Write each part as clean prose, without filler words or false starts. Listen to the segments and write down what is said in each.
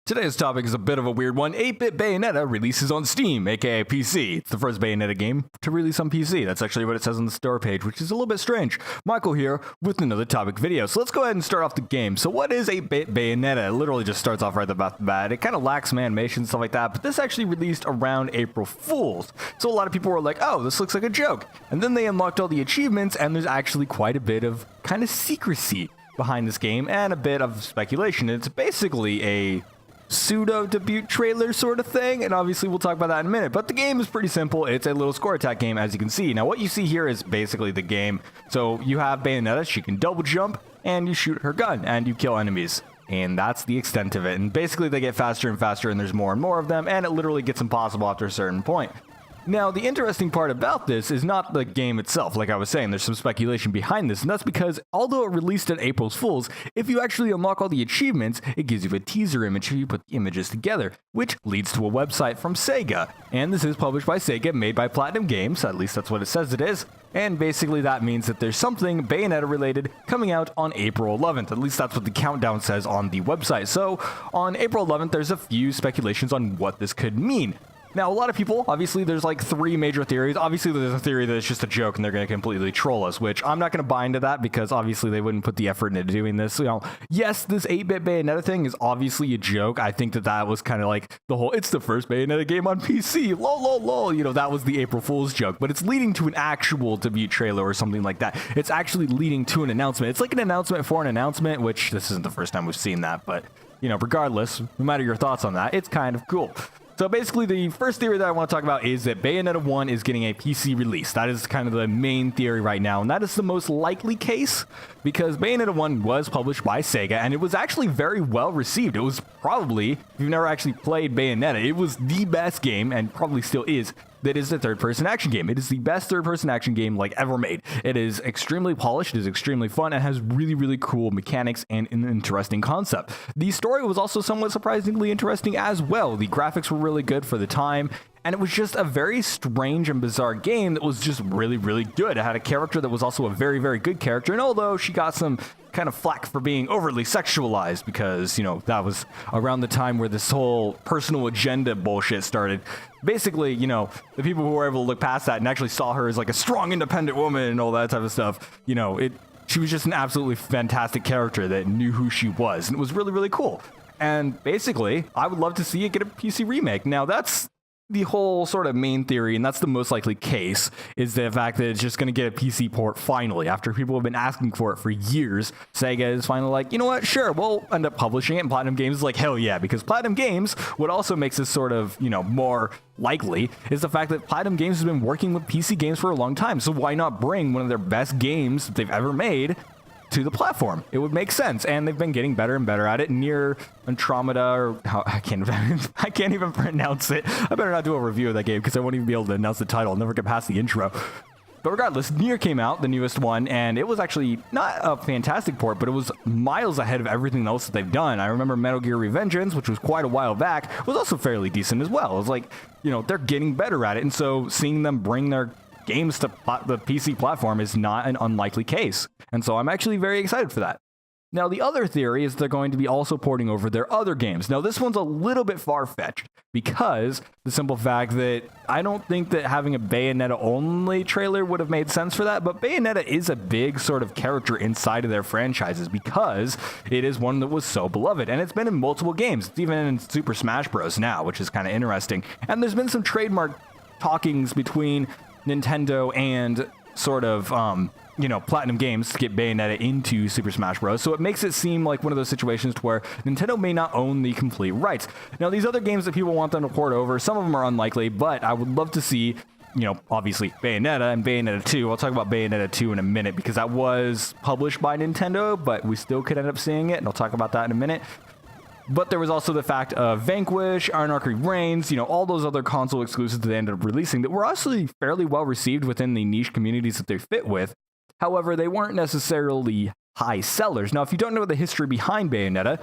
Today's topic is a bit of a weird one. 8-bit Bayonetta releases on Steam, aka PC. It's the first Bayonetta game to release on PC. That's actually what it says on the store page, which is a little bit strange. Michael here with another topic video. So let's go ahead and start off the game. So what is 8-bit Bayonetta? It literally just starts off right about the bat. It kind of lacks some animation and stuff like that, but this actually released around April Fools. So a lot of people were like, oh, this looks like a joke. And then they unlocked all the achievements, and there's actually quite a bit of kind of secrecy behind this game and a bit of speculation. It's basically a pseudo debut trailer sort of thing, and obviously we'll talk about that in a minute, but the game is pretty simple. It's a little score attack game, as you can see. Now what you see here is basically the game. So you have Bayonetta, she can double jump, and you shoot her gun, and you kill enemies. And that's the extent of it. And basically they get faster and faster, and there's more and more of them, and it literally gets impossible after a certain point. Now, the interesting part about this is not the game itself. Like I was saying, there's some speculation behind this, and that's because although it released on April Fools, if you actually unlock all the achievements, it gives you a teaser image if you put the images together, which leads to a website from Sega. And this is published by Sega, made by Platinum Games, at least that's what it says it is. And basically that means that there's something Bayonetta related coming out on April 11th. At least that's what the countdown says on the website. So on April 11th, there's a few speculations on what this could mean. Now, a lot of people, obviously, there's like three major theories. Obviously, there's a theory that it's just a joke and they're going to completely troll us, which I'm not going to buy into that because obviously they wouldn't put the effort into doing this. You know, yes, this 8-bit Bayonetta thing is obviously a joke. I think that was kind of like the whole, it's the first Bayonetta game on PC, lol, lol, lol. You know, that was the April Fool's joke, but it's leading to an actual debut trailer or something like that. It's actually leading to an announcement. It's like an announcement for an announcement, which this isn't the first time we've seen that, but, you know, regardless, no matter your thoughts on that, it's kind of cool. So basically, the first theory that I want to talk about is that Bayonetta 1 is getting a PC release. That is kind of the main theory right now, and that is the most likely case because Bayonetta 1 was published by Sega, and it was actually very well received. It was probably, if you've never actually played Bayonetta, it was the best game, and probably still is, that is a third-person action game. It is the best third-person action game like ever made. It is extremely polished, it is extremely fun, and has really, really cool mechanics and an interesting concept. The story was also somewhat surprisingly interesting as well. The graphics were really good for the time, and it was just a very strange and bizarre game that was just really, really good. It had a character that was also a very, very good character, and although she got some kind of flack for being overly sexualized because, you know, that was around the time where this whole personal agenda bullshit started. Basically, you know, the people who were able to look past that and actually saw her as like a strong, independent woman and all that type of stuff, you know, she was just an absolutely fantastic character that knew who she was, and it was really, really cool. And basically, I would love to see it get a PC remake. Now, that's the whole sort of main theory, and that's the most likely case, is the fact that it's just going to get a PC port finally. After people have been asking for it for years, Sega is finally like, you know what, sure, we'll end up publishing it, and Platinum Games is like, hell yeah, because Platinum Games, what also makes this sort of, you know, more likely, is the fact that Platinum Games has been working with PC games for a long time, so why not bring one of their best games that they've ever made to the platform? It would make sense, and they've been getting better and better at it. Near Andromeda, or I can't even pronounce it. I better not do a review of that game because I won't even be able to announce the title. I'll never get past the intro. But regardless, Nier came out, the newest one, and it was actually not a fantastic port, but it was miles ahead of everything else that they've done. I remember Metal Gear Revengeance, which was quite a while back, was also fairly decent as well. It was like, you know, they're getting better at it, and so seeing them bring their games to the PC platform is not an unlikely case. And so I'm actually very excited for that. Now, the other theory is they're going to be also porting over their other games. Now, this one's a little bit far-fetched because the simple fact that I don't think that having a Bayonetta-only trailer would have made sense for that, but Bayonetta is a big sort of character inside of their franchises because it is one that was so beloved, and it's been in multiple games. It's even in Super Smash Bros. Now, which is kind of interesting. And there's been some trademark talkings between Nintendo and sort of, you know, Platinum Games to get Bayonetta into Super Smash Bros. So it makes it seem like one of those situations where Nintendo may not own the complete rights. Now, these other games that people want them to port over, some of them are unlikely, but I would love to see, you know, obviously Bayonetta and Bayonetta 2. I'll talk about Bayonetta 2 in a minute because that was published by Nintendo, but we still could end up seeing it, and I'll talk about that in a minute. But there was also the fact of Vanquish, Anarchy Reigns, you know, all those other console exclusives that they ended up releasing that were actually fairly well received within the niche communities that they fit with. However, they weren't necessarily high sellers. Now, if you don't know the history behind Bayonetta,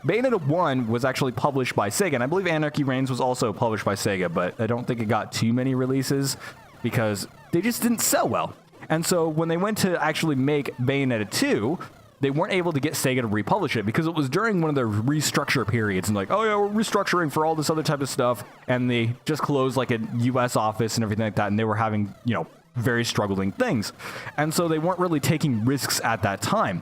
Bayonetta 1 was actually published by Sega, and I believe Anarchy Reigns was also published by Sega, but I don't think it got too many releases because they just didn't sell well. And so when they went to actually make Bayonetta 2, they weren't able to get Sega to republish it because it was during one of their restructure periods, and like, oh yeah, we're restructuring for all this other type of stuff, and they just closed like a US office and everything like that, and they were having, very struggling things. And so they weren't really taking risks at that time.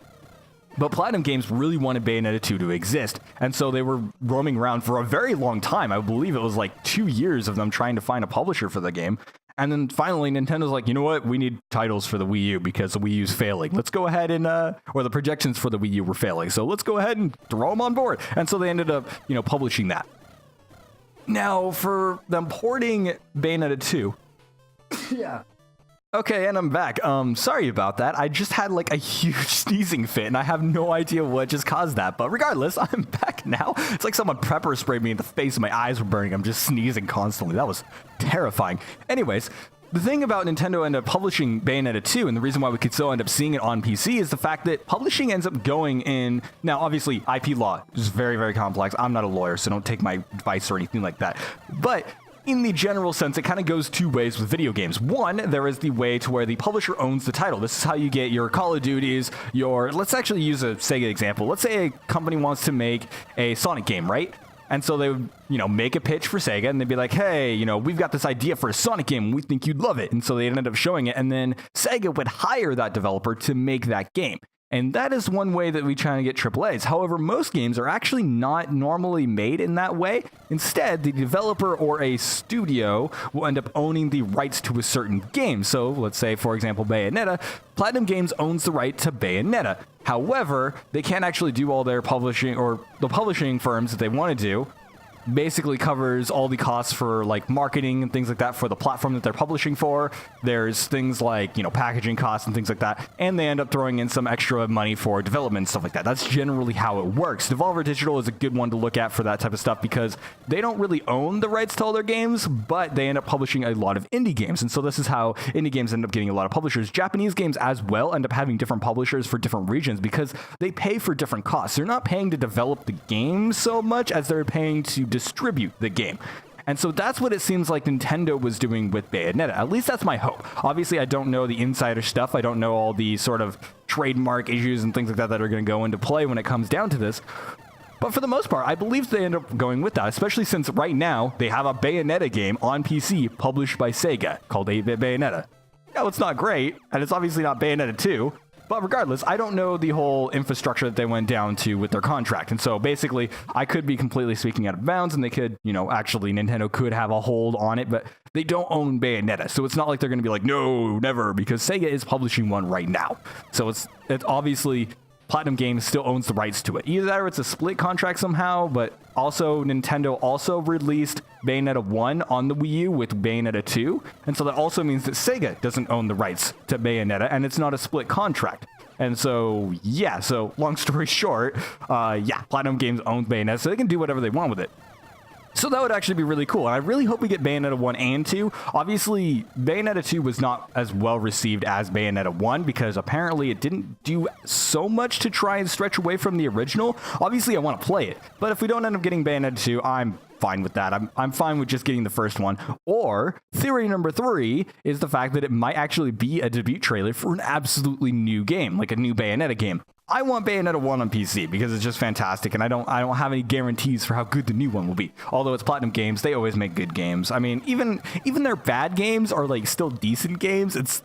But Platinum Games really wanted Bayonetta 2 to exist, and so they were roaming around for a very long time. I believe it was like 2 years of them trying to find a publisher for the game. And then finally, Nintendo's like, you know what? We need titles for the Wii U because the Wii U's failing. Let's go ahead and, or the projections for the Wii U were failing. So let's go ahead and throw them on board. And so they ended up, publishing that. Now, for them porting Bayonetta 2. Yeah. Okay, and I'm back. Sorry about that. I just had like a huge sneezing fit, and I have no idea what just caused that. But regardless, I'm back now. It's like someone pepper sprayed me in the face, and my eyes were burning. I'm just sneezing constantly. That was terrifying. Anyways, the thing about Nintendo ended up publishing Bayonetta 2, and the reason why we could still end up seeing it on PC is the fact that publishing ends up going in... Now, obviously, IP law is very, very complex. I'm not a lawyer, so don't take my advice or anything like that. But... in the general sense, it kind of goes two ways with video games. One, there is the way to where the publisher owns the title. This is how you get your Call of Duties, let's actually use a Sega example. Let's say a company wants to make a Sonic game, right? And so they would, make a pitch for Sega, and they'd be like, hey, we've got this idea for a Sonic game, and we think you'd love it. And so they'd end up showing it, and then Sega would hire that developer to make that game. And that is one way that we try to get AAAs. However, most games are actually not normally made in that way. Instead, the developer or a studio will end up owning the rights to a certain game. So let's say, for example, Bayonetta, Platinum Games owns the right to Bayonetta. However, they can't actually do all their publishing, or the publishing firms that they want to do basically covers all the costs for like marketing and things like that for the platform that they're publishing for. There's things like, packaging costs and things like that. And they end up throwing in some extra money for development and stuff like that. That's generally how it works. Devolver Digital is a good one to look at for that type of stuff because they don't really own the rights to all their games, but they end up publishing a lot of indie games. And so this is how indie games end up getting a lot of publishers. Japanese games as well end up having different publishers for different regions because they pay for different costs. They're not paying to develop the game so much as they're paying to distribute the game. And so that's what it seems like Nintendo was doing with Bayonetta. At least that's my hope. Obviously, I don't know the insider stuff. I don't know all the sort of trademark issues and things like that that are going to go into play when it comes down to this. But for the most part, I believe they end up going with that, especially since right now they have a Bayonetta game on PC published by Sega called 8-Bit Bayonetta. Now, it's not great, and it's obviously not Bayonetta 2. But regardless, I don't know the whole infrastructure that they went down to with their contract. And so basically, I could be completely speaking out of bounds, and they could, actually Nintendo could have a hold on it, but they don't own Bayonetta. So it's not like they're going to be like, no, never, because Sega is publishing one right now. So it's obviously Platinum Games still owns the rights to it. Either that or it's a split contract somehow, but also Nintendo also released Bayonetta 1 on the Wii U with Bayonetta 2. And so that also means that Sega doesn't own the rights to Bayonetta, and it's not a split contract. And so, yeah, so long story short, Platinum Games owns Bayonetta, so they can do whatever they want with it. So that would actually be really cool, and I really hope we get Bayonetta 1 and 2. Obviously, Bayonetta 2 was not as well received as Bayonetta 1 because apparently it didn't do so much to try and stretch away from the original. Obviously, I want to play it, but if we don't end up getting Bayonetta 2, I'm fine with that. I'm fine with just getting the first one. Or, theory number 3 is the fact that it might actually be a debut trailer for an absolutely new game, like a new Bayonetta game. I want Bayonetta 1 on PC because it's just fantastic, and I don't have any guarantees for how good the new one will be. Although it's Platinum Games, they always make good games. I mean, even their bad games are like still decent games. It's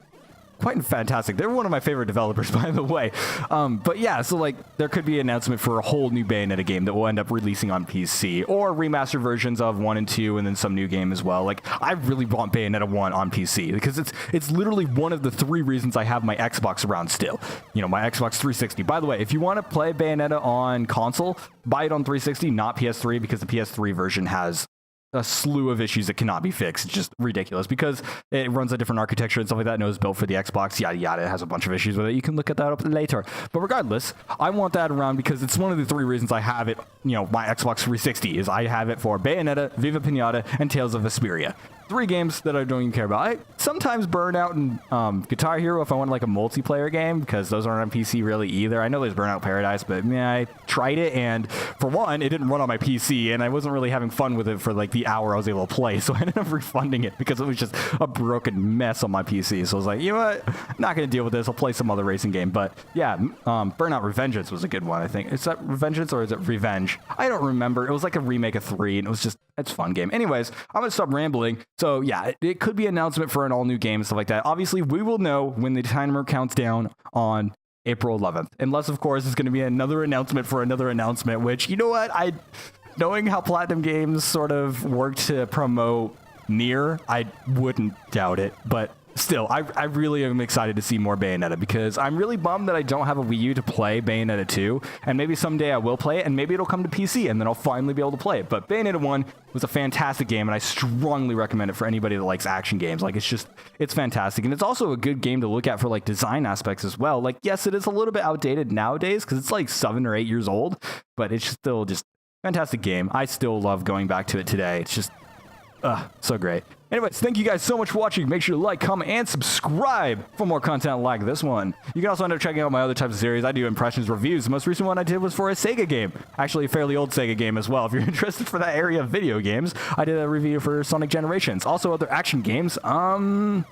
quite fantastic. They're one of my favorite developers, by the way. But yeah, so like there could be an announcement for a whole new Bayonetta game that will end up releasing on PC, or remastered versions of 1 and 2, and then some new game as well. Like I really want Bayonetta 1 on PC because it's literally one of the 3 reasons I have my Xbox around still. My Xbox 360. By the way, if you want to play Bayonetta on console, buy it on 360, not PS3, because the PS3 version has a slew of issues that cannot be fixed. It's just ridiculous because it runs a different architecture and stuff like that. And it was built for the Xbox, yada yada. It has a bunch of issues with it. You can look at that up later. But regardless, I want that around because it's one of the 3 reasons I have it. My Xbox 360 is I have it for Bayonetta, Viva Pinata, and Tales of Vesperia. 3 games that I don't even care about. sometimes Burnout and Guitar Hero if I want like a multiplayer game, because those aren't on PC really either. I know there's Burnout Paradise, but man, I tried it, and for one, it didn't run on my PC, and I wasn't really having fun with it for like the hour I was able to play, so I ended up refunding it because it was just a broken mess on my PC. So I was like, you know what, I'm not going to deal with this. I'll play some other racing game. But yeah, Burnout Revengeance was a good one, I think. Is that Revengeance or is it Revenge? I don't remember. It was like a remake of 3, and it was just, it's a fun game. Anyways, I'm going to stop rambling. So yeah, it could be an announcement for an all-new game and stuff like that. Obviously, we will know when the timer counts down on April 11th. Unless, of course, it's going to be another announcement for another announcement, which, you know what, knowing how Platinum Games sort of worked to promote Nier, I wouldn't doubt it. But still, I really am excited to see more Bayonetta, because I'm really bummed that I don't have a Wii U to play Bayonetta 2, and maybe someday I will play it, and maybe it'll come to PC, and then I'll finally be able to play it. But Bayonetta 1 was a fantastic game, and I strongly recommend it for anybody that likes action games. Like, it's fantastic, and it's also a good game to look at for, like, design aspects as well. Like, yes, it is a little bit outdated nowadays, because it's, like, 7 or 8 years old, but it's still just fantastic game. I still love going back to it today. It's just so great. Anyways, thank you guys so much for watching. Make sure to like, comment, and subscribe for more content like this one. You can also end up checking out my other types of series. I do impressions reviews. The most recent one I did was for a Sega game. Actually, a fairly old Sega game as well. If you're interested for that area of video games, I did a review for Sonic Generations. Also, other action games. Senran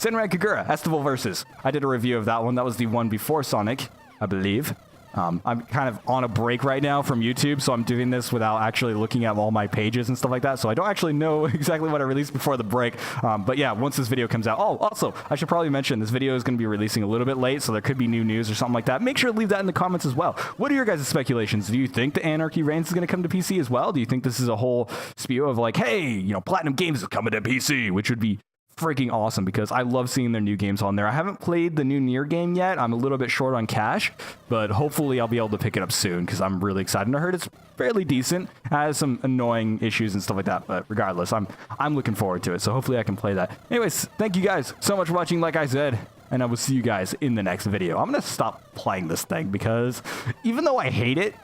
Kagura, Estival Versus. I did a review of that one. That was the one before Sonic, I believe. I'm kind of on a break right now from YouTube, so I'm doing this without actually looking at all my pages and stuff like that, so I don't actually know exactly what I released before the break. But yeah, once this video comes out. Oh, also, I should probably mention this video is going to be releasing a little bit late, so there could be new news or something like that. Make sure to leave that in the comments as well. What are your guys' speculations? Do you think the Anarchy Reigns is going to come to PC as well? Do you think this is a whole spew of like, hey, you know, Platinum Games is coming to PC, which would be freaking awesome, because I love seeing their new games on there. I haven't played the new Nier game yet. I'm a little bit short on cash, but hopefully I'll be able to pick it up soon, because I'm really excited. And I heard it's fairly decent. It has some annoying issues and stuff like that, but regardless, I'm looking forward to it, so hopefully I can play that. Anyways, thank you guys so much for watching, like I said, and I will see you guys in the next video. I'm gonna stop playing this thing, because even though I hate it,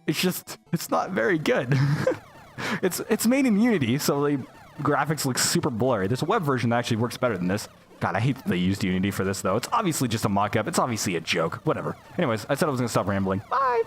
it's not very good. It's made in Unity, so the graphics look super blurry. There's a web version that actually works better than this. God, I hate that they used Unity for this, though. It's obviously just a mock-up. It's obviously a joke. Whatever. Anyways, I said I was going to stop rambling. Bye!